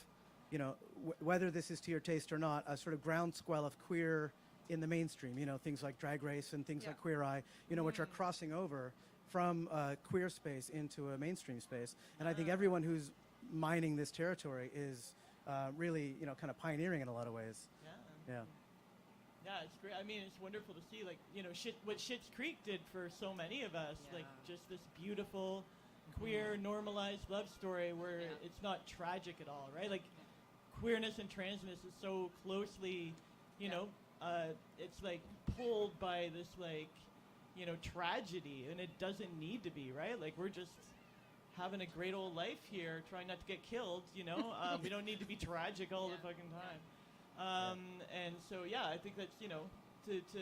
whether this is to your taste or not, a sort of groundswell of queer in the mainstream, things like Drag Race and things like Queer Eye, which are crossing over from a queer space into a mainstream space. And I think everyone who's mining this territory is really, kind of pioneering in a lot of ways. Yeah. Yeah, it's great. I mean, it's wonderful to see, like, what Schitt's Creek did for so many of us. Yeah. Like, just this beautiful, queer, normalized love story where it's not tragic at all, right? Like, queerness and transness is so closely, it's, like, pulled by this, like, tragedy, and it doesn't need to be, right? Like, we're just having a great old life here, trying not to get killed, we don't need to be tragic all the fucking time. And so, I think that's, to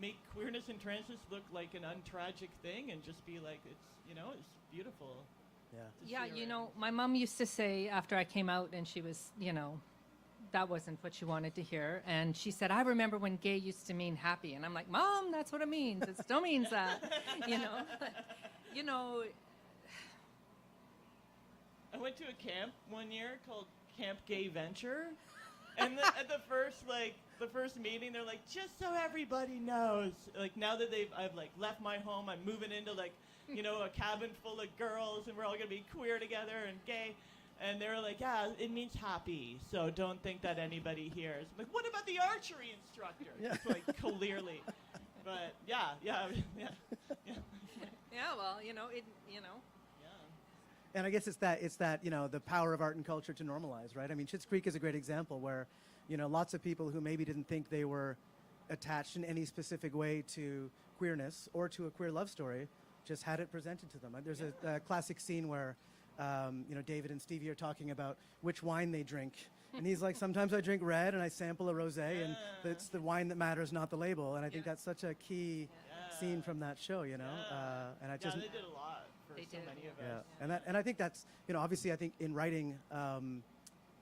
make queerness and transness look like an untragic thing and just be like, it's beautiful. Yeah. Yeah, my mom used to say after I came out and she was, that wasn't what she wanted to hear. And she said, I remember when gay used to mean happy. And I'm like, Mom, that's what it means. It still means that, I went to a camp one year called Camp Gay Venture. And at the first meeting, they're like, just so everybody knows, like, now that I've like left my home, I'm moving into like, a cabin full of girls, and we're all gonna be queer together and gay. And they were like, yeah, it means happy, so don't think that anybody hears. I'm like, what about the archery instructor? Yeah. It's like, clearly. But yeah. Yeah, well, Yeah. And I guess it's that the power of art and culture to normalize, right? I mean, Schitt's Creek is a great example where, lots of people who maybe didn't think they were attached in any specific way to queerness or to a queer love story just had it presented to them. There's a classic scene where, David and Stevie are talking about which wine they drink. And he's like, sometimes I drink red and I sample a rosé, and it's the wine that matters, not the label. And I think that's such a key scene from that show, and I just... they did a lot for so many of us. And I think that's, obviously I think in writing,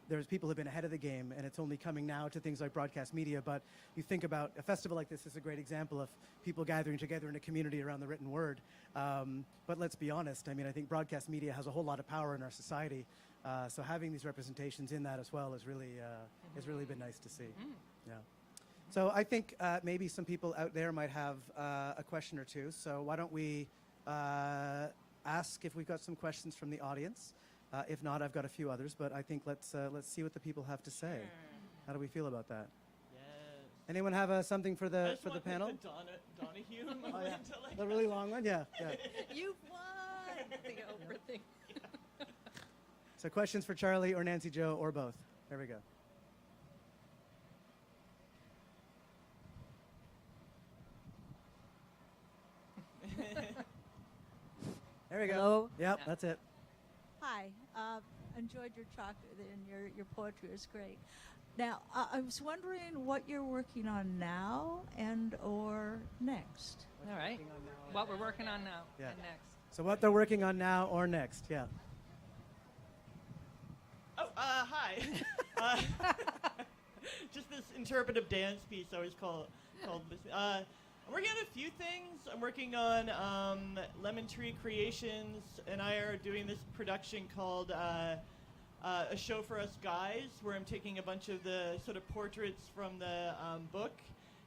there's people who've been ahead of the game, and it's only coming now to things like broadcast media. But you think about a festival like this is a great example of people gathering together in a community around the written word. But let's be honest. I mean, I think broadcast media has a whole lot of power in our society. So having these representations in that as well is really has really been nice to see. Yeah. So I think maybe some people out there might have a question or two. So why don't we ask if we've got some questions from the audience? If not, I've got a few others, but I think let's see what the people have to say. How do we feel about that? Yes. Anyone have something for the panel? The Donahue moment. Like, The really long one, yeah. You've won the Oprah thing. So questions for Charlie or Nancy Jo or both. There we go. There we go. Hello. Yep, that's it. Hi. Enjoyed your talk and your poetry is great. Now, I was wondering what you're working on now and or next. All right. What we're working on now Yeah. and next. So what they're working on now or next, yeah. Oh, hi. Just this interpretive dance piece I always called this. I'm working on a few things. I'm working on Lemon Tree Creations, and I are doing this production called A Show for Us Guys, where I'm taking a bunch of the sort of portraits from the book,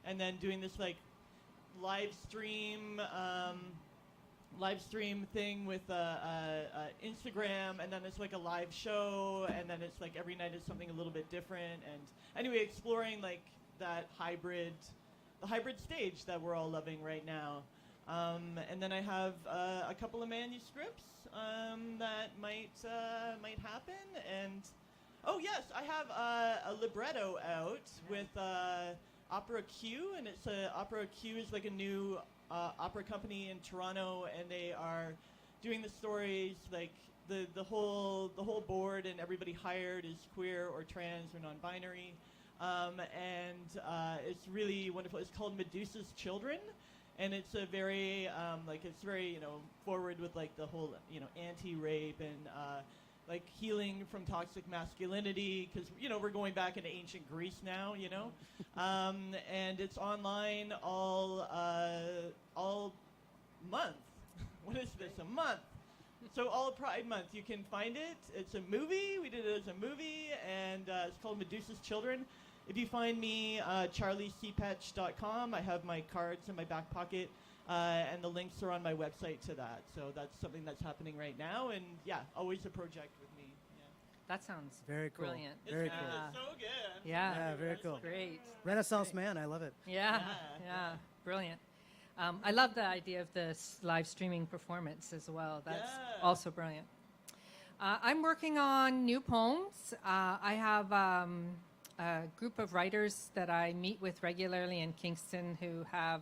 and then doing this like live stream thing with Instagram, and then it's like a live show, and then it's like every night is something a little bit different. And anyway, exploring like the hybrid stage that we're all loving right now. And then I have a couple of manuscripts that might happen. And oh yes, I have a libretto out with Opera Q, and it's Opera Q is like a new opera company in Toronto, and they are doing the stories like the whole board and everybody hired is queer or trans or non-binary. And it's really wonderful. It's called Medusa's Children, and it's a very it's very forward with like the whole anti-rape and like healing from toxic masculinity, because we're going back into ancient Greece now, and it's online all month. What is this? A month. So all Pride Month, you can find it. It's a movie. We did it as a movie, and it's called Medusa's Children. If you find me, charliepetch.com, I have my cards in my back pocket, and the links are on my website to that. So that's something that's happening right now, and yeah, always a project with me. Yeah. That sounds Very cool. brilliant. Very It's cool. so good. Yeah. Yeah, very cool. Great. Renaissance man, I love it. Yeah. Yeah. Yeah. Brilliant. I love the idea of the live streaming performance as well. That's Yeah. also brilliant. I'm working on new poems. I have a group of writers that I meet with regularly in Kingston who have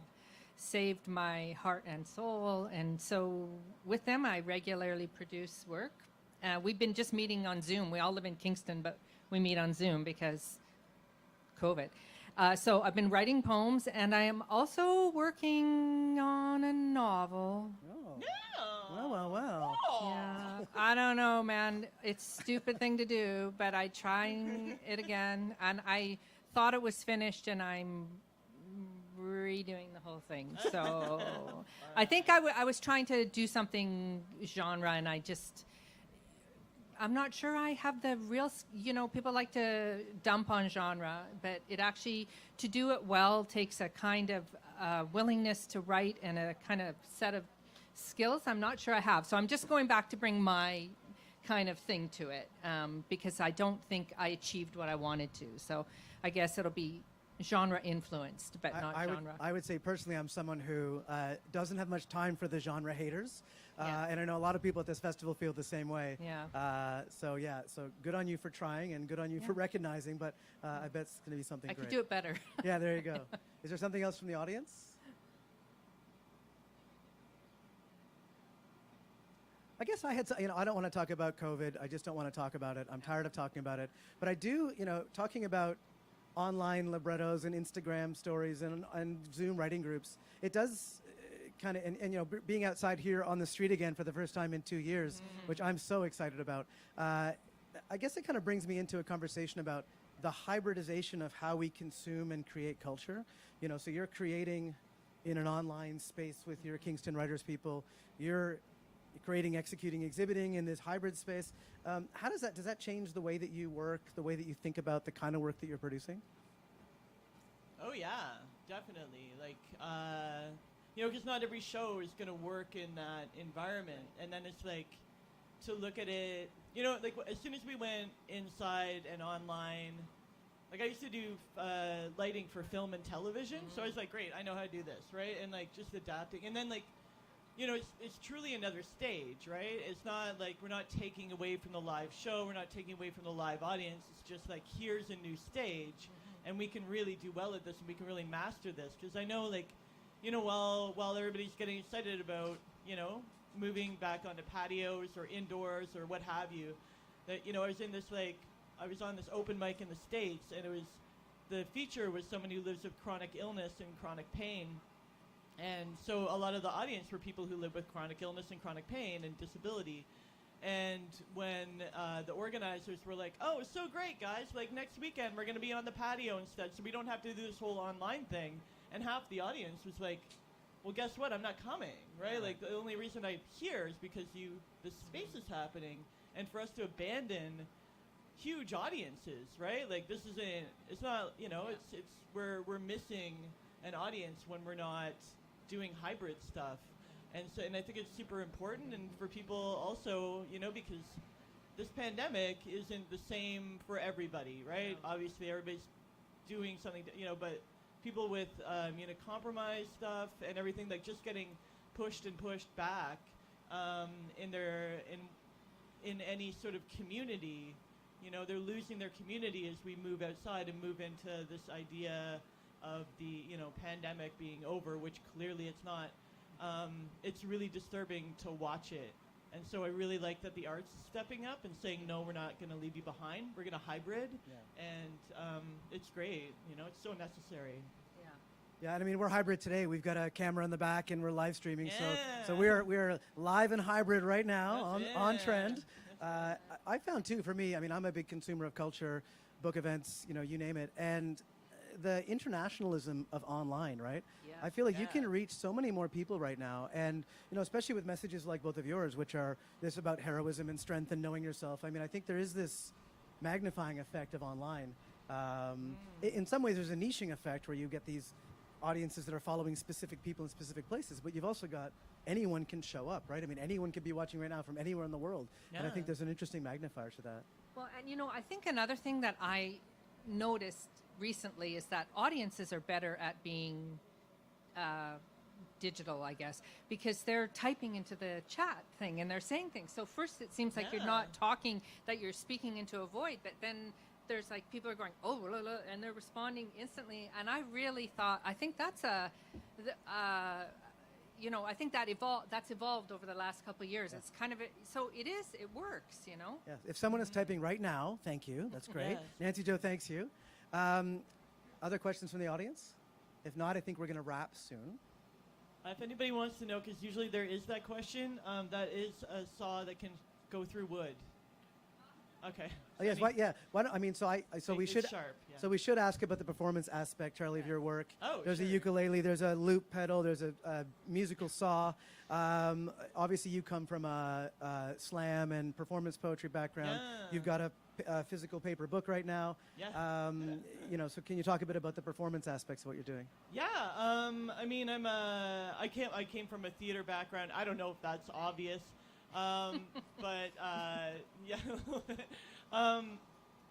saved my heart and soul. And so with them, I regularly produce work. We've been just meeting on Zoom. We all live in Kingston, but we meet on Zoom because COVID. So I've been writing poems, and I am also working on a novel. Oh. Yeah. Well. Oh. Yeah, I don't know, man. It's a stupid thing to do, but I trying it again, and I thought it was finished, and I'm redoing the whole thing. So I think I was trying to do something genre, and I'm not sure I have the real, people like to dump on genre, but it actually, to do it well, takes a kind of willingness to write and a kind of set of skills I'm not sure I have. So I'm just going back to bring my kind of thing to it because I don't think I achieved what I wanted to. So I guess it'll be genre influenced, but not genre. I would say personally I'm someone who doesn't have much time for the genre haters. Yeah. And I know a lot of people at this festival feel the same way. Yeah. So good on you for trying and good on you for recognizing, but I bet it's going to be something I great. could do it better. Yeah, there you go. Is there something else from the audience? I guess I had, I don't want to talk about COVID. I just don't want to talk about it. I'm tired of talking about it. But I do, talking about online librettos and Instagram stories and Zoom writing groups, it does kind of, and being outside here on the street again for the first time in 2 years, which I'm so excited about. I guess it kind of brings me into a conversation about the hybridization of how we consume and create culture. So you're creating in an online space with your Kingston Writers people. You're creating, executing, exhibiting in this hybrid space. How does that change the way that you work, the way that you think about the kind of work that you're producing? Oh yeah, definitely. Like, because not every show is going to work in that environment. And then it's like, to look at it, like as soon as we went inside and online, like I used to do lighting for film and television. So I was like, great, I know how to do this, right? And like just adapting. And then like, it's truly another stage, right? It's not like we're not taking away from the live show. We're not taking away from the live audience. It's just like, here's a new stage. And we can really do well at this, and we can really master this. Because I know, like, while everybody's getting excited about, moving back onto patios or indoors or what have you, that, I was on this open mic in the States, and the feature was someone who lives with chronic illness and chronic pain. And so a lot of the audience were people who live with chronic illness and chronic pain and disability. And when the organizers were like, oh, it's so great, guys. Like, next weekend, we're going to be on the patio instead, so we don't have to do this whole online thing. And half the audience was like, well, guess what? I'm not coming, right? Yeah. Like, the only reason I'm here is because the space is happening. And for us to abandon huge audiences, right? Like, it's not, we're missing an audience when we're not doing hybrid stuff. And I think it's super important, and for people also, because this pandemic isn't the same for everybody, right? Yeah. Obviously, everybody's doing something, but people with immunocompromised stuff and everything, like just getting pushed back in any sort of community, they're losing their community as we move outside and move into this idea of the pandemic being over, which clearly it's not. It's really disturbing to watch it. And so I really like that the arts is stepping up and saying, no, we're not going to leave you behind. We're going to hybrid. Yeah. And it's great. It's so necessary. Yeah, and I mean, we're hybrid today. We've got a camera in the back and we're live streaming. Yeah. So we're live and hybrid right now on trend. I found too, for me, I mean, I'm a big consumer of culture, book events, you name it. And the internationalism of online, right? Yeah. I feel like you can reach so many more people right now. And, especially with messages like both of yours, which are this about heroism and strength and knowing yourself. I mean, I think there is this magnifying effect of online. In some ways, there's a niching effect where you get these audiences that are following specific people in specific places, but you've also got anyone can show up, right? I mean, anyone could be watching right now from anywhere in the world. And I think there's an interesting magnifier to that. Well, and I think another thing that I noticed recently is that audiences are better at being digital, I guess, because they're typing into the chat thing and they're saying things. So first it seems like you're not talking, that you're speaking into a void, but then there's like people are going, oh, blah, blah, and they're responding instantly. And I really thought, I think that's I think that's evolved over the last couple of years. It's kind of, so it works, Yeah. If someone is typing right now, thank you. That's great. Yes. Nancy Jo, thanks you. Other questions from the audience? If not, I think we're going to wrap soon. If anybody wants to know, because usually there is that question, that is a saw that can go through wood. Okay. Oh, yes. Why don't, I mean, so we it's should. sharp, yeah. So we should ask about the performance aspect, Charlie, of your work. Oh, there's a sure. ukulele, there's a loop pedal, there's a musical saw. Obviously, you come from a slam and performance poetry background. Yeah. You've got a physical paper book right now. Yes. So can you talk a bit about the performance aspects of what you're doing? Yeah, I mean, I came from a theater background. I don't know if that's obvious, but yeah.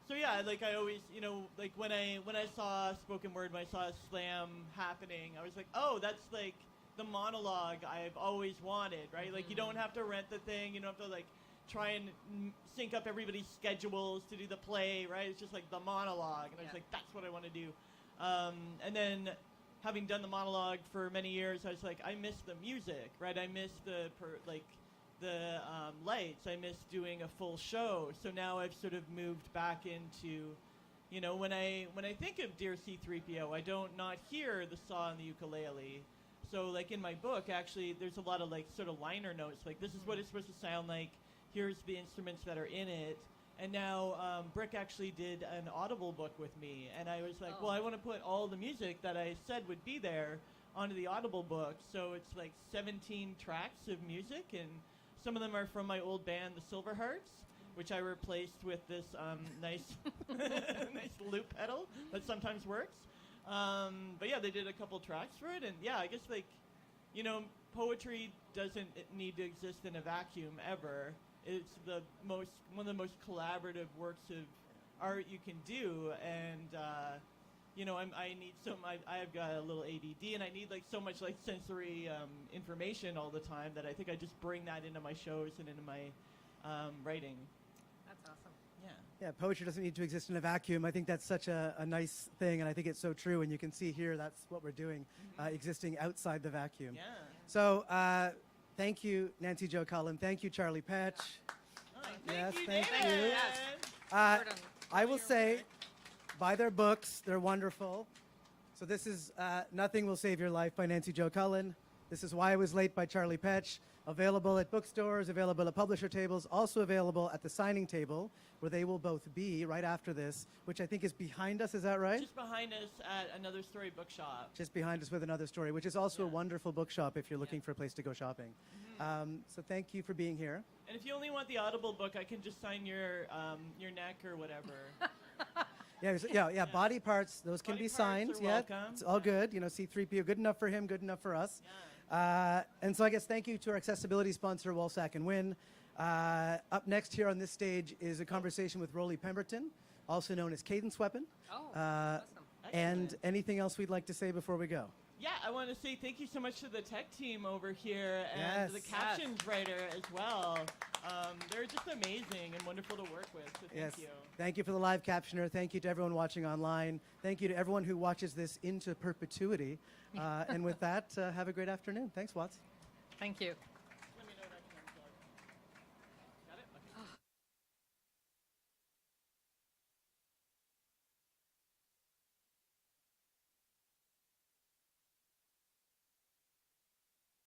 So yeah, like I always, like when I saw spoken word, when I saw a slam happening, I was like, oh, that's like the monologue I've always wanted, right? Like you don't have to rent the thing, you don't have to like try and sync up everybody's schedules to do the play, right? It's just like the monologue, and I was like, that's what I want to do. And then having done the monologue for many years, I was like, I miss the music, right? I miss the lights. I miss doing a full show. So now I've sort of moved back into, when I think of Dear C-3PO, I don't not hear the saw and the ukulele. So like in my book, actually, there's a lot of like sort of liner notes, like this is what it's supposed to sound like. Here's the instruments that are in it. And now Brick actually did an Audible book with me. And I was like, well, I want to put all the music that I said would be there onto the Audible book. So it's like 17 tracks of music. And some of them are from my old band, the Silverhearts, which I replaced with this nice loop pedal that sometimes works. But yeah, they did a couple tracks for it. And yeah, I guess like, poetry doesn't need to exist in a vacuum ever. It's one of the most collaborative works of art you can do, and I've got a little ADD, and I need like so much like sensory information all the time that I think I just bring that into my shows and into my writing. That's awesome. Yeah, poetry doesn't need to exist in a vacuum. I think that's such a nice thing, and I think it's so true. And you can see here that's what we're doing, existing outside the vacuum. Yeah. So thank you, Nancy Jo Cullen. Thank you, Charlie Petch. Yes, thank you. Yes. I will say, buy their books. They're wonderful. So this is Nothing Will Save Your Life by Nancy Jo Cullen. This is Why I Was Late by Charlie Petch. Available at bookstores, available at publisher tables, also available at the signing table, where they will both be right after this, which I think is behind us. Is that right? Just behind us at Another Story Bookshop. Just behind us with Another Story, which is also a wonderful bookshop if you're looking for a place to go shopping. So thank you for being here. And if you only want the Audible book, I can just sign your neck or whatever. Yeah. Body parts, those can Body be parts signed. are Yeah, welcome. it's all good. C-3PO, good enough for him, good enough for us. And so I guess thank you to our accessibility sponsor, Wolsack and Wynn. Up next here on this stage is a conversation with Rolly Pemberton, also known as Cadence Weapon. Awesome. And anything else we'd like to say before we go? Yeah, I want to say thank you so much to the tech team over here and the captions writer as well. They're just amazing and wonderful to work with, so thank you. Thank you for the live captioner. Thank you to everyone watching online. Thank you to everyone who watches this into perpetuity. And with that, have a great afternoon. Thanks, Watts. Thank you.